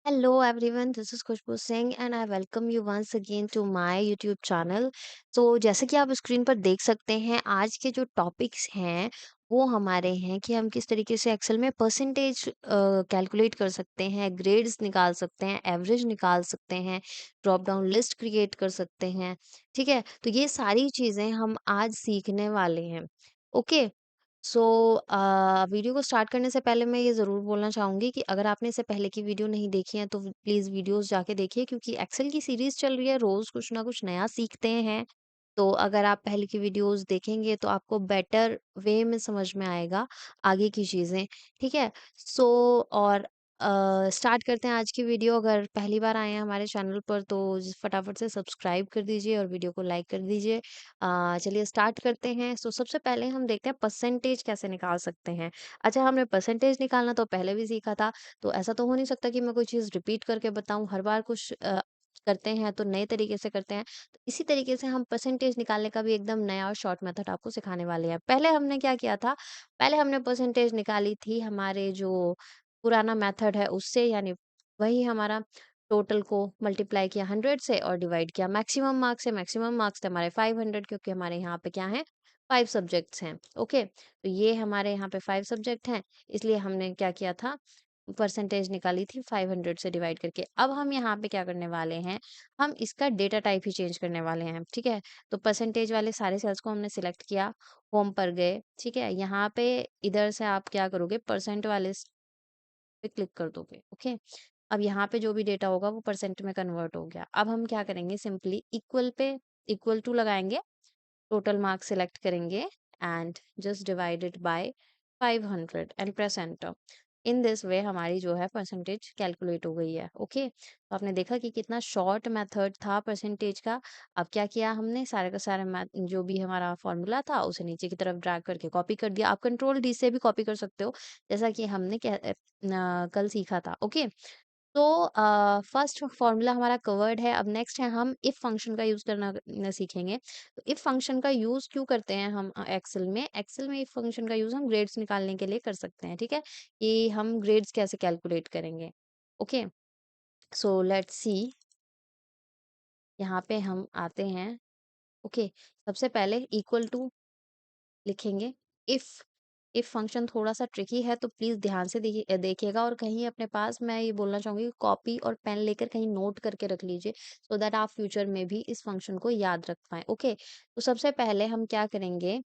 Hello everyone, this is Khushboo Singh and I welcome you once again to my YouTube channel. तो जैसे कि आप screen पर देख सकते हैं, आज के जो टॉपिक्स हैं वो हमारे हैं कि हम किस तरीके से एक्सेल में परसेंटेज कैलकुलेट कर सकते हैं, ग्रेड्स निकाल सकते हैं, एवरेज निकाल सकते हैं, ड्रॉप डाउन लिस्ट क्रिएट कर सकते हैं। ठीक है, तो ये सारी चीज़ें हम आज सीखने वाले हैं। ओके। सो वीडियो को स्टार्ट करने से पहले मैं ये ज़रूर बोलना चाहूँगी कि अगर आपने इससे पहले की वीडियो नहीं देखी है तो प्लीज़ वीडियोस जाके देखिए, क्योंकि एक्सेल की सीरीज़ चल रही है, रोज़ कुछ ना कुछ नया सीखते हैं। तो अगर आप पहले की वीडियोस देखेंगे तो आपको बेटर वे में समझ में आएगा आगे की चीज़ें, ठीक है? सो और स्टार्ट करते हैं आज की वीडियो। अगर पहली बार आए हैं हमारे चैनल पर तो फटाफट से सब्सक्राइब कर दीजिए और वीडियो को लाइक कर दीजिए। चलिए स्टार्ट करते हैं। सो सबसे पहले हम देखते हैं परसेंटेज कैसे निकाल सकते हैं। अच्छा, हमने परसेंटेज निकालना तो पहले भी सीखा था, तो ऐसा तो हो नहीं सकता कि मैं कोई चीज़ रिपीट करके बताऊँ। हर बार कुछ करते हैं तो नए तरीके से करते हैं। तो इसी तरीके से हम परसेंटेज निकालने का भी एकदम नया और शॉर्ट मेथड आपको सिखाने वाले हैं। पहले हमने क्या किया था, पहले हमने परसेंटेज निकाली थी हमारे जो पुराना मेथड है उससे, यानी वही हमारा टोटल को मल्टीप्लाई किया 100 से और डिवाइड किया मैक्सिमम मार्क्स से। मैक्सिमम मार्क्स थे हमारे 500, क्योंकि हमारे यहाँ पे क्या है, 5 सब्जेक्ट्स हैं। ओके, तो ये हमारे यहाँ पे 5 सब्जेक्ट हैं, इसलिए हमने क्या किया था, परसेंटेज निकाली थी 500 से डिवाइड करके। अब हम यहाँ पे क्या करने वाले हैं, हम इसका डेटा टाइप ही चेंज करने वाले हैं। ठीक है, तो परसेंटेज वाले सारे सेल्स को हमने सिलेक्ट किया, होम पर गए। ठीक है, यहाँ पे इधर से आप क्या करोगे, परसेंट वाले पे क्लिक कर दोगे। ओके, अब यहाँ पे जो भी डेटा होगा वो परसेंट में कन्वर्ट हो गया। अब हम क्या करेंगे, सिंपली इक्वल पे इक्वल टू लगाएंगे, टोटल मार्क्स सिलेक्ट करेंगे and just divided by 500 and press enter. In this way हमारी जो है परसेंटेज कैलकुलेट हो गई है। ओके, तो आपने देखा कि कितना शॉर्ट मेथड था परसेंटेज का। अब क्या किया हमने, सारे का सारा जो भी हमारा फॉर्मूला था उसे नीचे की तरफ ड्रैग करके कॉपी कर दिया। आप कंट्रोल डी से भी कॉपी कर सकते हो, जैसा कि हमने कल सीखा था। ओके, तो फर्स्ट फॉर्मूला हमारा कवर्ड है। अब नेक्स्ट है, हम इफ फंक्शन का यूज करना सीखेंगे। तो इफ फंक्शन का यूज क्यों करते हैं हम एक्सेल में इफ फंक्शन का यूज हम ग्रेड्स निकालने के लिए कर सकते हैं। ठीक है, कि हम ग्रेड्स कैसे कैलकुलेट करेंगे। ओके, सो लेट्स सी, यहाँ पे हम आते हैं। ओके, सबसे पहले इक्वल टू लिखेंगे। इफ इफ फंक्शन थोड़ा सा ट्रिकी है, तो प्लीज ध्यान से देखिएगा, और कहीं अपने पास, मैं ये बोलना चाहूंगी, कॉपी और पेन लेकर कहीं नोट करके रख लीजिए, सो दैट आप फ्यूचर में भी इस फंक्शन को याद रख पाए। ओके, तो सबसे पहले हम क्या करेंगे,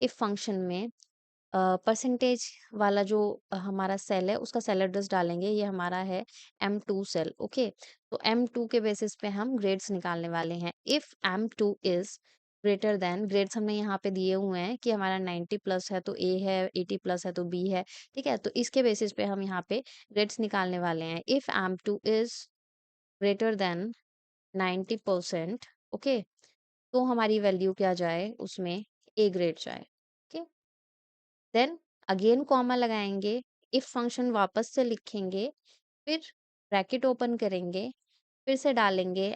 इफ फंक्शन में परसेंटेज वाला जो हमारा सेल है उसका सेल एड्रेस डालेंगे। ये हमारा है M2 सेल। ओके, तो M2 के बेसिस पे हम ग्रेड्स निकालने वाले हैं। If M2 is greater then, grades हमने यहाँ पे दिए हुए हैं कि हमारा 90 प्लस है तो A है, 80 प्लस है तो B है। ठीक है, तो इसके बेसिस पे हम यहाँ पे ग्रेड्स निकालने वाले हैं। If M2 is greater then 90%, okay, तो हमारी वैल्यू क्या जाए उसमें, A ग्रेड जाए। ओके, देन अगेन कॉमा लगाएंगे, इफ फंक्शन वापस से लिखेंगे, फिर ब्रैकेट ओपन करेंगे, फिर से डालेंगे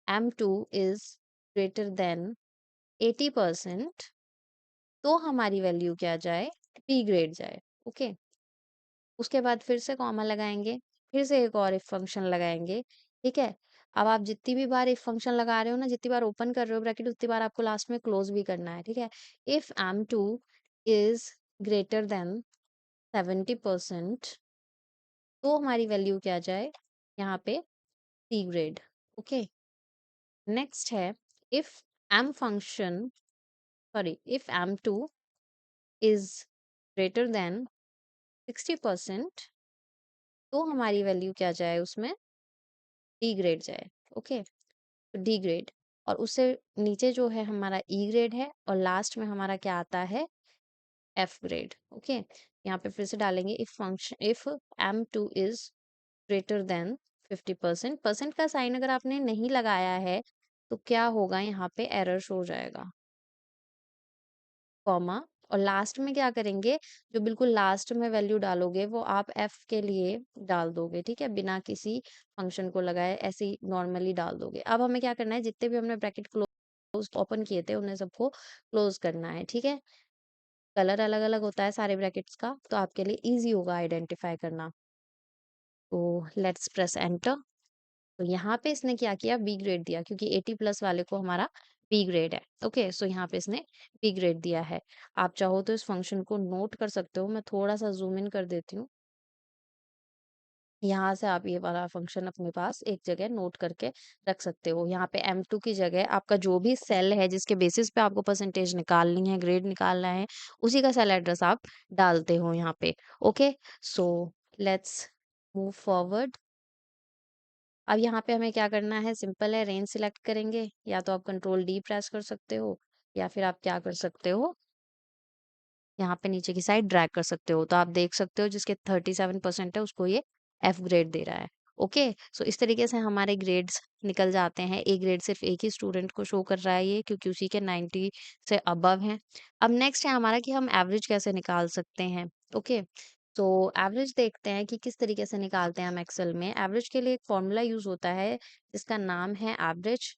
M2 इज ग्रेटर देन 80%, तो हमारी वैल्यू क्या जाए, B ग्रेड जाए। ओके, उसके बाद फिर से कॉमा लगाएंगे, फिर से एक और इफ फंक्शन लगाएंगे। ठीक है, अब आप जितनी भी बार इफ फंक्शन लगा रहे हो ना, जितनी बार ओपन कर रहे हो ब्रैकेट, उतनी बार आपको लास्ट में क्लोज भी करना है। ठीक है, if M2 is greater then 70%, तो हमारी वैल्यू क्या जाए यहाँ पे, सी ग्रेड। ओके, नेक्स्ट है, if M function, sorry, if M2 is greater than 60%, तो हमारी वैल्यू क्या जाए उसमें, डी ग्रेड जाए। ओके, तो डी ग्रेड, और उससे नीचे जो है हमारा ई ग्रेड है, और लास्ट में हमारा क्या आता है, एफ ग्रेड। ओके, यहाँ पे फिर से डालेंगे, if M2 is greater then 50%, percent का साइन अगर आपने नहीं लगाया है तो क्या होगा, यहाँ पे एरर शो हो जाएगा, कॉमा, और लास्ट में क्या करेंगे, जो बिल्कुल लास्ट में वैल्यू डालोगे वो आप एफ के लिए डाल दोगे। ठीक है, बिना किसी फंक्शन को लगाए ऐसे ही नॉर्मली डाल दोगे। अब हमें क्या करना है, जितने भी हमने ब्रैकेट क्लोज ओपन किए थे उन्हें सबको क्लोज करना है। ठीक है, कलर अलग अलग होता है सारे ब्रैकेट्स का, तो आपके लिए इजी होगा आइडेंटिफाई करना। तो लेट्स प्रेस एंटर। तो यहाँ पे इसने क्या किया, बी ग्रेड दिया, क्योंकि 80 प्लस वाले को हमारा बी ग्रेड है। ओके, सो यहाँ पे इसने बी ग्रेड दिया है। आप चाहो तो इस फंक्शन को नोट कर सकते हो। मैं थोड़ा सा जूम इन कर देती हूँ। यहाँ से आप ये वाला फंक्शन अपने पास एक जगह नोट करके रख सकते हो। यहाँ पे M2 की जगह आपका जो भी सेल है जिसके बेसिस पे आपको परसेंटेज निकालनी है, ग्रेड निकालना है, उसी का सेल एड्रेस आप डालते हो यहाँ पे। Okay, so let's move forward. अब यहाँ पे हमें क्या करना है, सिंपल है, रेंज सिलेक्ट करेंगे, या तो आप कंट्रोल डी प्रेस कर सकते हो, या फिर आप क्या कर सकते हो, यहाँ पे नीचे की साइड ड्रैग कर सकते हो। तो आप देख सकते हो जिसके 37% है उसको ये एफ ग्रेड दे रहा है। ओके, सो इस तरीके से हमारे ग्रेड्स निकल जाते हैं। ए ग्रेड सिर्फ एक ही स्टूडेंट को शो कर रहा है ये, क्योंकि उसी के 90 से अबव हैं। अब नेक्स्ट है हमारा कि हम एवरेज कैसे निकाल सकते हैं। ओके, तो एवरेज देखते हैं कि किस तरीके से निकालते हैं हम एक्सेल में। एवरेज के लिए एक फॉर्मूला यूज होता है जिसका नाम है एवरेज।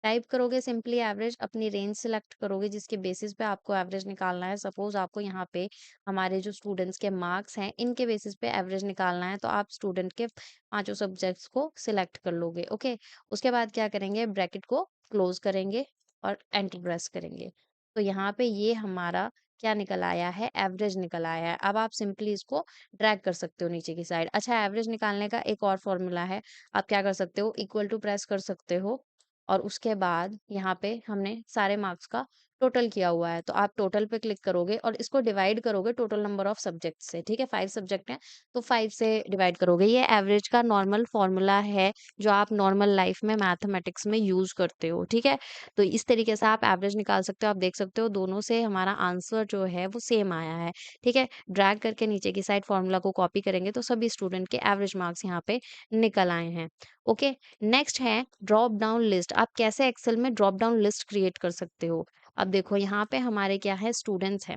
टाइप करोगे सिंपली एवरेज, अपनी रेंज सिलेक्ट करोगे जिसके बेसिस पे आपको एवरेज निकालना है। सपोज आपको यहाँ पे हमारे जो स्टूडेंट्स के मार्क्स हैं इनके बेसिस पे एवरेज निकालना है, तो आप स्टूडेंट के पांचों सब्जेक्ट्स को सिलेक्ट कर लोगे। ओके, उसके बाद क्या करेंगे, ब्रैकेट को क्लोज करेंगे और एंटर प्रेस करेंगे। तो यहाँ पे ये हमारा क्या निकल आया है, एवरेज निकल आया है। अब आप सिंपली इसको ड्रैग कर सकते हो नीचे की साइड। अच्छा, एवरेज निकालने का एक और फॉर्मूला है। आप क्या कर सकते हो, इक्वल टू प्रेस कर सकते हो, और उसके बाद यहाँ पे हमने सारे मार्क्स का टोटल किया हुआ है, तो आप टोटल पे क्लिक करोगे और इसको डिवाइड करोगे टोटल नंबर ऑफ सब्जेक्ट से। ठीक है, 5 सब्जेक्ट हैं तो 5 से डिवाइड करोगे। ये एवरेज का नॉर्मल फॉर्मूला है जो आप नॉर्मल लाइफ में मैथमेटिक्स में यूज करते हो। ठीक है, तो इस तरीके से आप एवरेज निकाल सकते हो। आप देख सकते हो दोनों से हमारा आंसर जो है वो सेम आया है। ठीक है, ड्रैग करके नीचे की साइड फॉर्मूला को कॉपी करेंगे तो सभी स्टूडेंट के एवरेज मार्क्स यहाँ पे निकल आए हैं। ओके, नेक्स्ट है ड्रॉप डाउन लिस्ट। आप कैसे एक्सेल में ड्रॉप डाउन लिस्ट क्रिएट कर सकते हो। अब देखो यहाँ पे हमारे क्या है, स्टूडेंट्स हैं,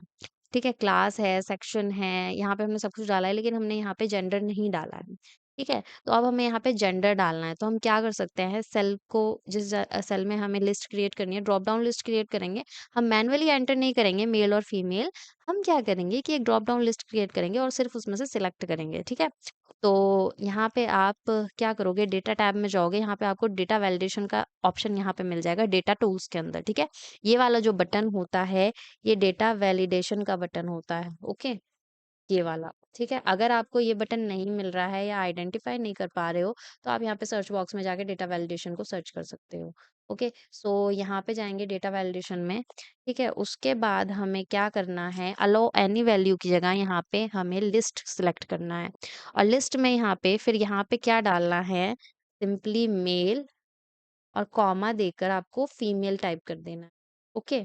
ठीक है, क्लास है, सेक्शन है, यहाँ पे हमने सब कुछ डाला है, लेकिन हमने यहाँ पे जेंडर नहीं डाला है। ठीक है, तो अब हमें यहाँ पे जेंडर डालना है, तो हम क्या कर सकते हैं, सेल को जिस सेल में हमें लिस्ट क्रिएट करनी है, ड्रॉप डाउन लिस्ट क्रिएट करेंगे। हम मैनुअली एंटर नहीं करेंगे मेल और फीमेल, हम क्या करेंगे कि एक ड्रॉप डाउन लिस्ट क्रिएट करेंगे और सिर्फ उसमें से सिलेक्ट करेंगे। ठीक है, तो यहाँ पे आप क्या करोगे, डेटा टैब में जाओगे, यहाँ पे आपको डेटा वैलिडेशन का ऑप्शन यहाँ पे मिल जाएगा डेटा टूल्स के अंदर। ठीक है, ये वाला जो बटन होता है ये डेटा वैलिडेशन का बटन होता है। ओके, ये वाला। ठीक है, अगर आपको ये बटन नहीं मिल रहा है या आइडेंटिफाई नहीं कर पा रहे हो तो आप यहाँ पे सर्च बॉक्स में जाके डेटा वैलिडेशन को सर्च कर सकते हो। ओके, सो यहाँ पे जाएंगे डेटा वैलिडेशन में। ठीक है, उसके बाद हमें क्या करना है, अलो एनी वैल्यू की जगह यहाँ पे हमें लिस्ट सिलेक्ट करना है, और लिस्ट में यहाँ पे फिर यहाँ पे क्या डालना है, सिंपली मेल और कॉमा देकर आपको फीमेल टाइप कर देना है। ओके,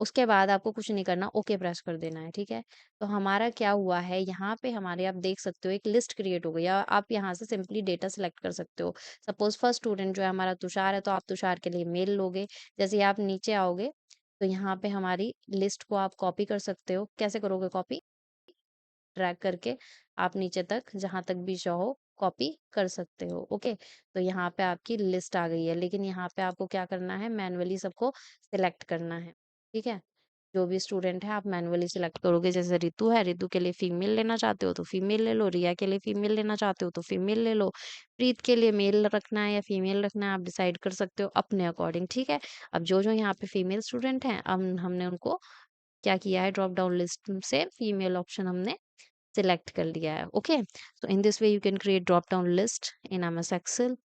उसके बाद आपको कुछ नहीं करना, ओके प्रेस कर देना है। ठीक है, तो हमारा क्या हुआ है, यहाँ पे हमारे आप देख सकते हो एक लिस्ट क्रिएट हो गई है। आप यहाँ से सिंपली डेटा सेलेक्ट कर सकते हो। सपोज फर्स्ट स्टूडेंट जो है हमारा तुषार है, तो आप तुषार के लिए मेल लोगे। जैसे ही आप नीचे आओगे तो यहाँ पे हमारी लिस्ट को आप कॉपी कर सकते हो। कैसे करोगे कॉपी, ड्रैग करके आप नीचे तक जहां तक भी चाहो कॉपी कर सकते हो। ओके, तो यहाँ पे आपकी लिस्ट आ गई है, लेकिन यहाँ पे आपको क्या करना है, मैनुअली सबको सिलेक्ट करना है। ठीक है, जो भी स्टूडेंट है आप मैनुअली सिलेक्ट करोगे। जैसे रितु है, रितु के लिए फीमेल लेना चाहते हो तो फीमेल ले लो, रिया के लिए फीमेल लेना चाहते हो तो फीमेल ले लो, प्रीत के लिए मेल रखना है या फीमेल रखना है आप डिसाइड कर सकते हो अपने अकॉर्डिंग। ठीक है, अब जो जो यहाँ पे फीमेल स्टूडेंट हैं अब हमने उनको क्या किया है, ड्रॉप डाउन लिस्ट से फीमेल ऑप्शन हमने सिलेक्ट कर लिया है। Okay, so in this way you can create drop down list in MS Excel.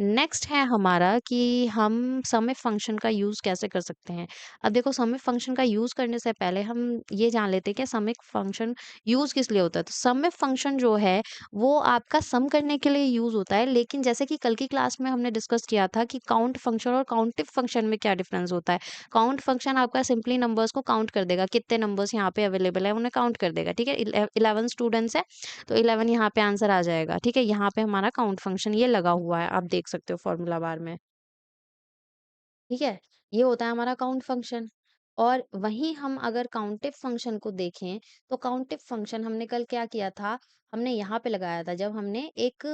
Next है हमारा कि हम सम इफ फंक्शन का यूज कैसे कर सकते हैं। अब देखो, सम इफ फंक्शन का यूज करने से पहले हम ये जान लेते हैं कि सम इफ फंक्शन यूज किस लिए होता है। तो सम इफ फंक्शन जो है वो आपका सम करने के लिए यूज होता है, लेकिन जैसे कि कल की क्लास में हमने डिस्कस किया था कि काउंट फंक्शन और काउंटिव फंक्शन में क्या डिफरेंस होता है। काउंट फंक्शन आपका सिंपली नंबर्स को काउंट कर देगा, कितने नंबर्स यहाँ पे अवेलेबल है उन्हें काउंट कर देगा। ठीक है, 11 स्टूडेंट्स है तो 11 यहाँ पे आंसर आ जाएगा। ठीक है, यहाँ पे हमारा काउंट फंक्शन ये लगा हुआ है, आप देख सकते हो फॉर्मूला बार में। ठीक है, ये होता है हमारा काउंट फंक्शन। और वहीं हम अगर काउंटिव फंक्शन को देखें, तो काउंटिव फंक्शन हमने कल क्या किया था, हमने यहाँ पे लगाया था जब हमने एक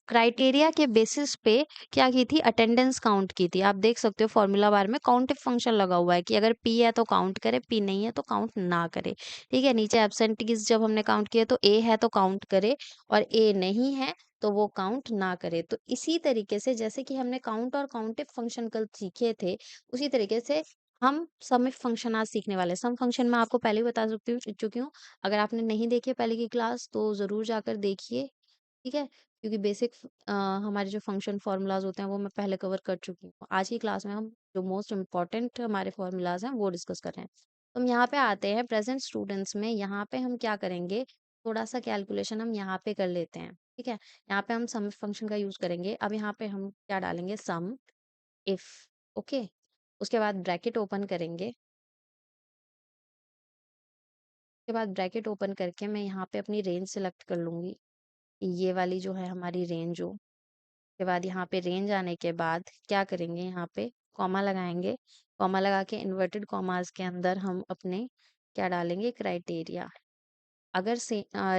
क्राइटेरिया के बेसिस पे क्या की थी, अटेंडेंस काउंट की थी। आप देख सकते हो फॉर्मूला बार में काउंटिव फंक्शन लगा हुआ है कि अगर P है तो काउंट करे, P नहीं है तो काउंट ना करे। ठीक है, नीचे एब्सेंटीज जब हमने काउंट किए तो A है तो काउंट करे और A नहीं है तो वो काउंट ना करे। तो इसी तरीके से जैसे कि हमने काउंट और काउंटिव फंक्शन कल सीखे थे, उसी तरीके से हम सम फंक्शन आज सीखने वाले हैं। सम फंक्शन मैं आपको पहले ही बता सकती हूँ चुकी हूँ। अगर आपने नहीं देखी है पहले की क्लास तो ज़रूर जाकर देखिए, ठीक है? क्योंकि बेसिक हमारे जो फंक्शन फ़ॉर्मूलाज़ होते हैं वो मैं पहले कवर कर चुकी हूँ। आज की क्लास में हम जो मोस्ट इम्पोर्टेंट हमारे फ़ॉर्मूलाज़ हैं वो डिस्कस कर रहे हैं। तो हम यहाँ पे आते हैं प्रेज़ेंट स्टूडेंट्स में, यहाँ पे हम क्या करेंगे, थोड़ा-सा कैलकुलेशन हम यहाँ पे कर लेते हैं, ठीक है? यहाँ पे हम सम फंक्शन का यूज़ करेंगे। अब यहाँ पे हम क्या डालेंगे, सम इफ, ओके? उसके बाद ब्रैकेट ओपन करेंगे। उसके बाद ब्रैकेट ओपन करके मैं यहाँ पे अपनी रेंज सेलेक्ट कर लूँगी। ये वाली जो है हमारी रेंज हो। उसके बाद यहाँ पे रेंज आने के बाद क्या करेंगे, यहाँ पे कॉमा लगाएँगे। कॉमा लगा के इन्वर्टेड कॉमास के अंदर हम अपने क्या डालेंगे, क्राइटेरिया। अगर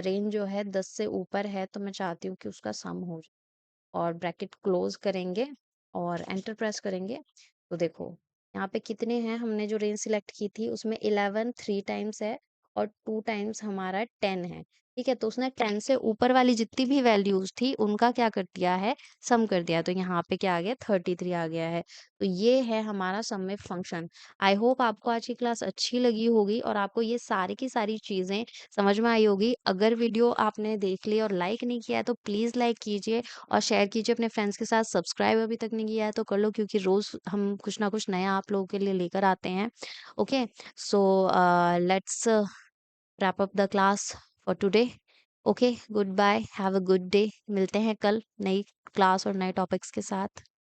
रेंज जो है 10 से ऊपर है तो मैं चाहती हूँ कि उसका सम हो जाए। और ब्रैकेट क्लोज करेंगे और एंटर प्रेस करेंगे। तो देखो यहाँ पे कितने हैं, हमने जो रेंज सिलेक्ट की थी उसमें 11 3 टाइम्स है और 2 टाइम्स हमारा 10 है। ठीक है, तो उसने 10 से ऊपर वाली जितनी भी वैल्यूज थी उनका क्या कर दिया है, सम कर दिया। तो यहाँ पे क्या आ गया, 33 आ गया है। तो ये है हमारा सम में फंक्शन। आई होप आपको आज की क्लास अच्छी लगी होगी और आपको ये सारी की सारी चीजें समझ में आई होगी। अगर वीडियो आपने देख ली और लाइक नहीं किया है तो प्लीज लाइक कीजिए और शेयर कीजिए अपने फ्रेंड्स के साथ। सब्सक्राइब अभी तक नहीं किया है तो कर लो, क्योंकि रोज हम कुछ ना कुछ नया आप लोगों के लिए लेकर आते हैं। Okay, so let's wrap up the class for today. Okay, good bye, have a good day. मिलते हैं कल नई क्लास और नए टॉपिक्स के साथ।